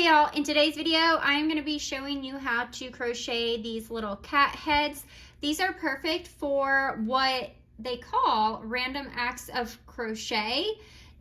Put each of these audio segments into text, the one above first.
Hey y'all, in today's video I'm going to be showing you how to crochet these little cat heads. These are perfect for what they call random acts of crochet,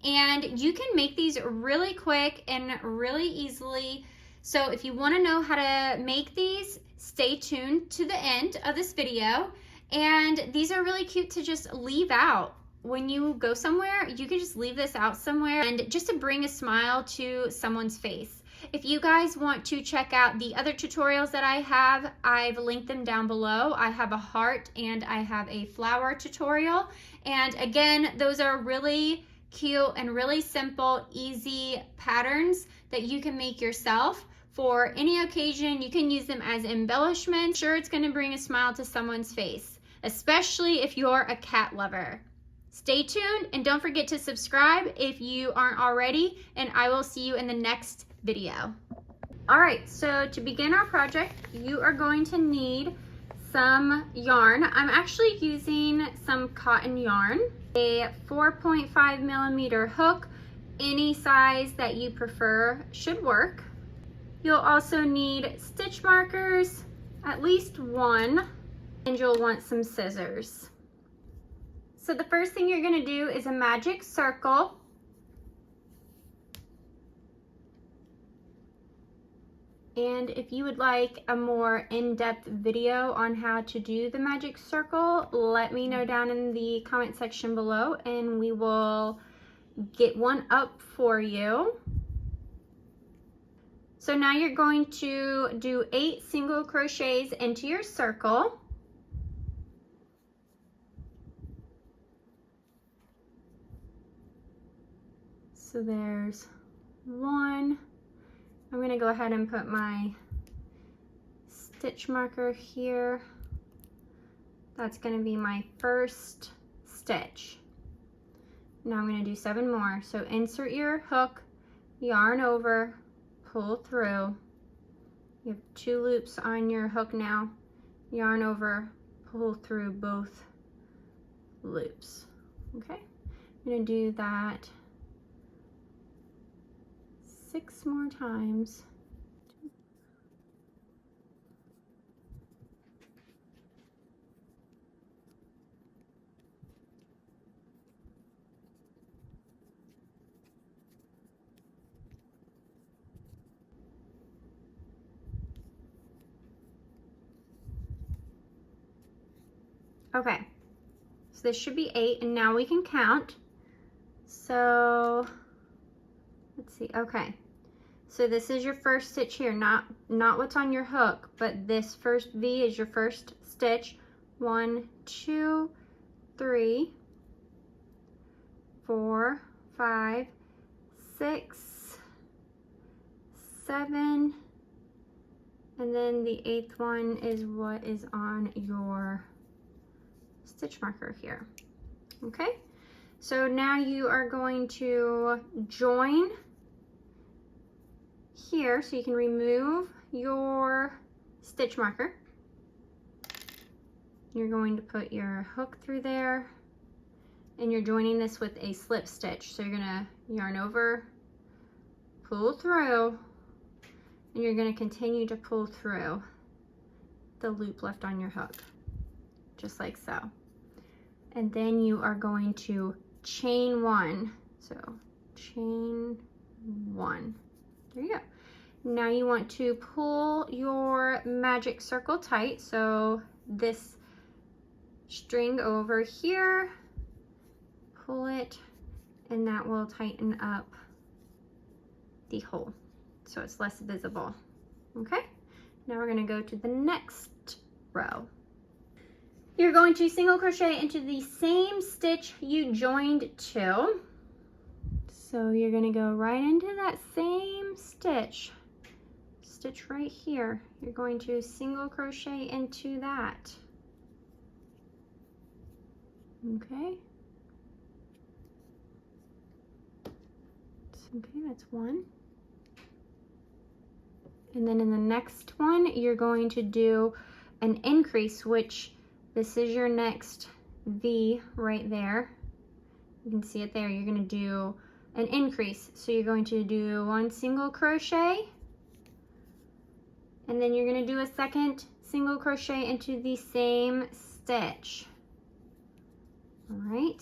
and you can make these really quick and really easily. So if you want to know how to make these, stay tuned to the end of this video. And these are really cute to just leave out. When you go somewhere, you can just leave this out somewhere and just to bring a smile to someone's face. If you guys want to check out the other tutorials that I have, I've linked them down below. I have a heart and I have a flower tutorial. And again, those are really cute and really simple, easy patterns that you can make yourself for any occasion. You can use them as embellishment. Sure, it's going to bring a smile to someone's face, especially if you're a cat lover. Stay tuned and don't forget to subscribe if you aren't already, and I will see you in the next video. All right, so to begin our project, you are going to need some yarn. I'm actually using some cotton yarn, a 4.5 millimeter hook. Any size that you prefer should work. You'll also need stitch markers, at least one, and you'll want some scissors. So the first thing you're going to do is a magic circle. And if you would like a more in-depth video on how to do the magic circle, let me know down in the comment section below and we will get one up for you. So now you're going to do 8 single crochets into your circle. So there's one. I'm going to go ahead and put my stitch marker here. That's going to be my first stitch. Now I'm going to do 7 more. So insert your hook, yarn over, pull through. You have 2 loops on your hook now. Yarn over, pull through both loops. Okay, I'm going to do that 6 more times. Okay, so this should be 8, and now we can count. So let's see. Okay, so this is your first stitch here, not what's on your hook, but this first V is your first stitch. 1, 2, 3, 4, 5, 6, 7, and then the 8th one is what is on your stitch marker here. Okay, so now you are going to join here, so you can remove your stitch marker. You're going to put your hook through there, and you're joining this with a slip stitch. So you're gonna yarn over, pull through, and you're gonna continue to pull through the loop left on your hook, just like so. And then you are going to chain 1. So chain 1. There you go. Now you want to pull your magic circle tight. So this string over here, pull it, and that will tighten up the hole so it's less visible. Okay, now we're going to go to the next row. You're going to single crochet into the same stitch you joined to. So you're going to go right into that same stitch right here. You're going to single crochet into that. Okay. Okay, that's 1. And then in the next one, you're going to do an increase, which this is your next V right there. You can see it there. You're going to do an increase. So you're going to do 1 single crochet And then you're going to do a second single crochet into the same stitch. All right.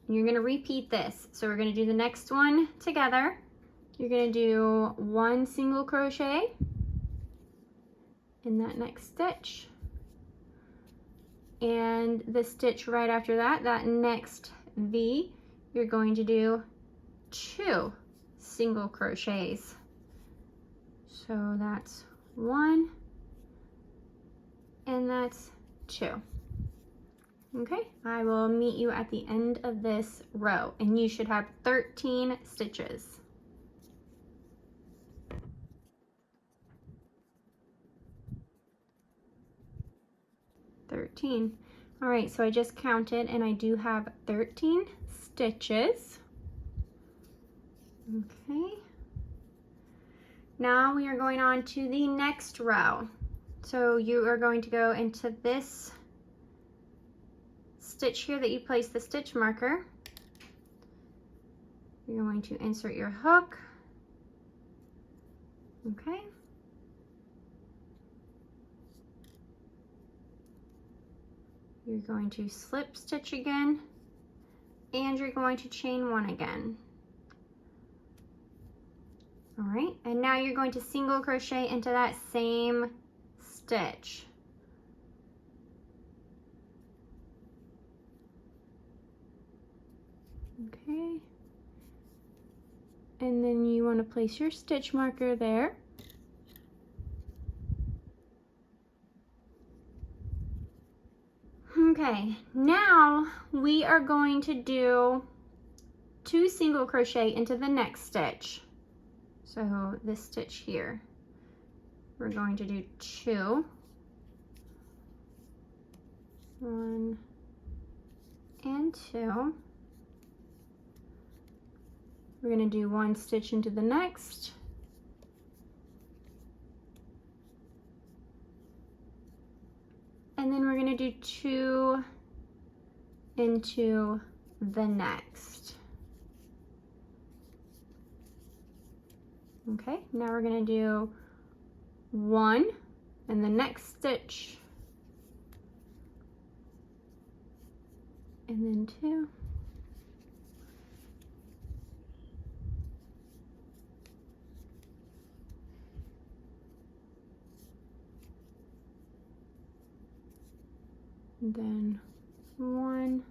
And you're going to repeat this. So we're going to do the next one together. You're going to do 1 single crochet in that next stitch. And the stitch right after that, that next V, you're going to do 2 single crochets. So that's 1 and that's 2. Okay, I will meet you at the end of this row and you should have 13 stitches. All right, so I just counted and I do have 13 stitches. Okay. Now we are going on to the next row. So you are going to go into this stitch here that you place the stitch marker. You're going to insert your hook. Okay. You're going to slip stitch again, and you're going to chain 1 again. All right, and now you're going to single crochet into that same stitch. Okay, and then you want to place your stitch marker there. Okay, now we are going to do 2 single crochet into the next stitch. So this stitch here, we're going to do 2, 1 and 2. We're going to do 1 stitch into the next. And then we're going to do 2 into the next. Okay, now we're going to do 1 in the next stitch, and then 2. And then 1,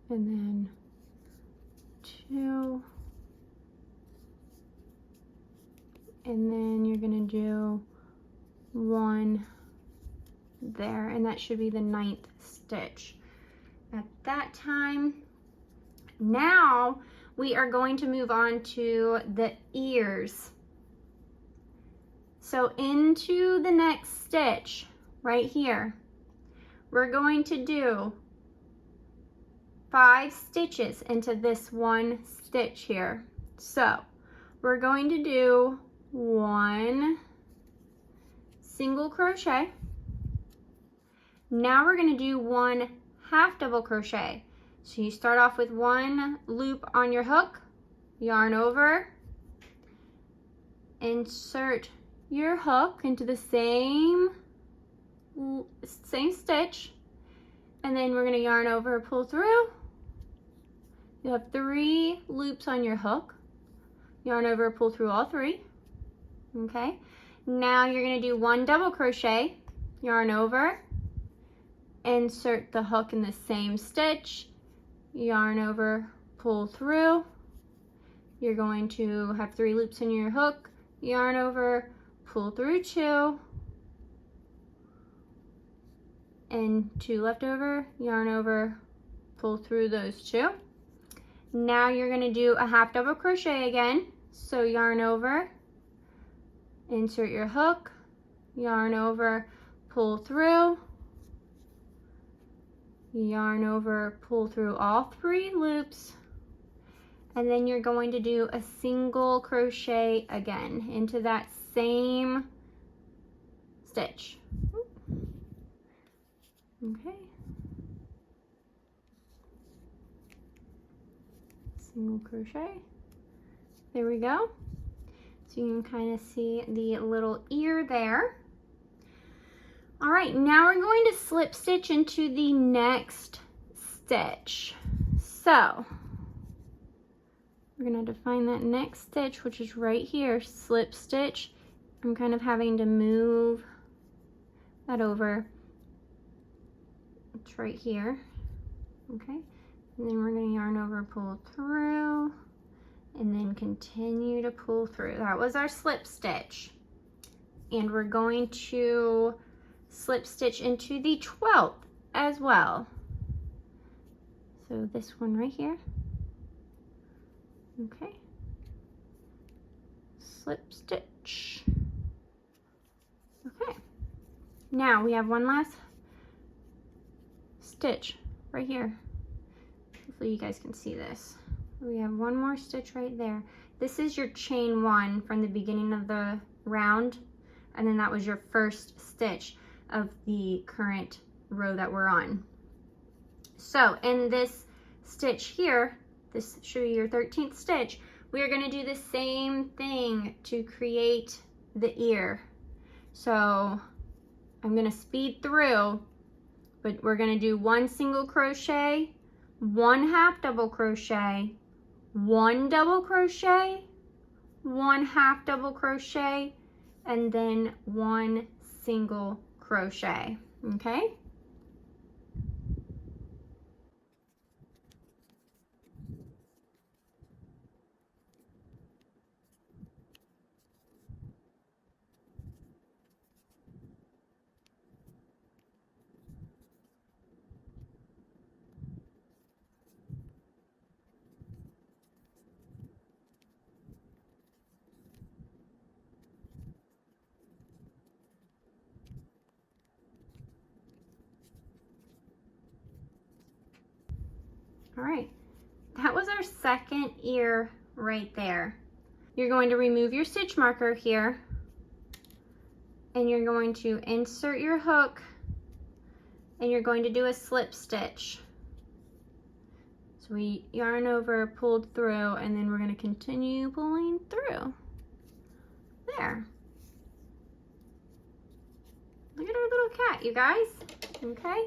and then 2, and then you're going to do 1 there, and that should be the 9th stitch. At that time, now we are going to move on to the ears. So into the next stitch right here, we're going to do 5 stitches into this 1 stitch here. So we're going to do 1 single crochet. Now we're going to do 1 half double crochet. So you start off with 1 loop on your hook, yarn over, insert your hook into the same stitch, and then we're going to yarn over, pull through. You have 3 loops on your hook, yarn over, pull through all 3. Okay, now you're going to do 1 double crochet, yarn over, insert the hook in the same stitch, yarn over, pull through. You're going to have 3 loops in your hook, yarn over, pull through 2, and 2 left over, yarn over, pull through those 2. Now you're going to do a half double crochet again. So yarn over, insert your hook, yarn over, pull through, yarn over, pull through all 3 loops, and then you're going to do a single crochet again into that same stitch. Okay. Single crochet, There we go. So you can kind of see the little ear there. All right, now we're going to slip stitch into the next stitch. So we're going to define that next stitch, which is right here, slip stitch. I'm kind of having to move that over. It's right here, okay? And then we're going to yarn over, pull through, and then continue to pull through. That was our slip stitch. And we're going to slip stitch into the 12th as well. So this one right here, okay? Slip stitch. Okay, now we have one last stitch right here. Hopefully you guys can see this. We have one more stitch right there. This is your chain 1 from the beginning of the round, and then that was your first stitch of the current row that we're on. So in this stitch here, this should be your 13th stitch, we are going to do the same thing to create the ear. So I'm going to speed through, but we're going to do 1 single crochet, 1 half double crochet, 1 double crochet, 1 half double crochet, and then 1 single crochet, okay? All right, that was our second ear right there. You're going to remove your stitch marker here, and you're going to insert your hook, and you're going to do a slip stitch. So we yarn over, pulled through, and then we're going to continue pulling through. There. Look at our little cat, you guys. Okay.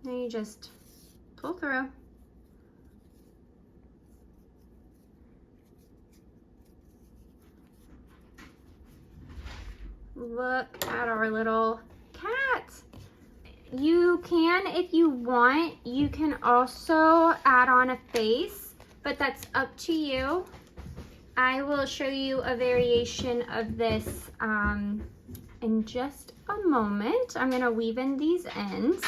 Now you just pull through. Look at our little cat. You can, if you want, you can also add on a face, but that's up to you. I will show you a variation of this in just a moment. I'm going to weave in these ends.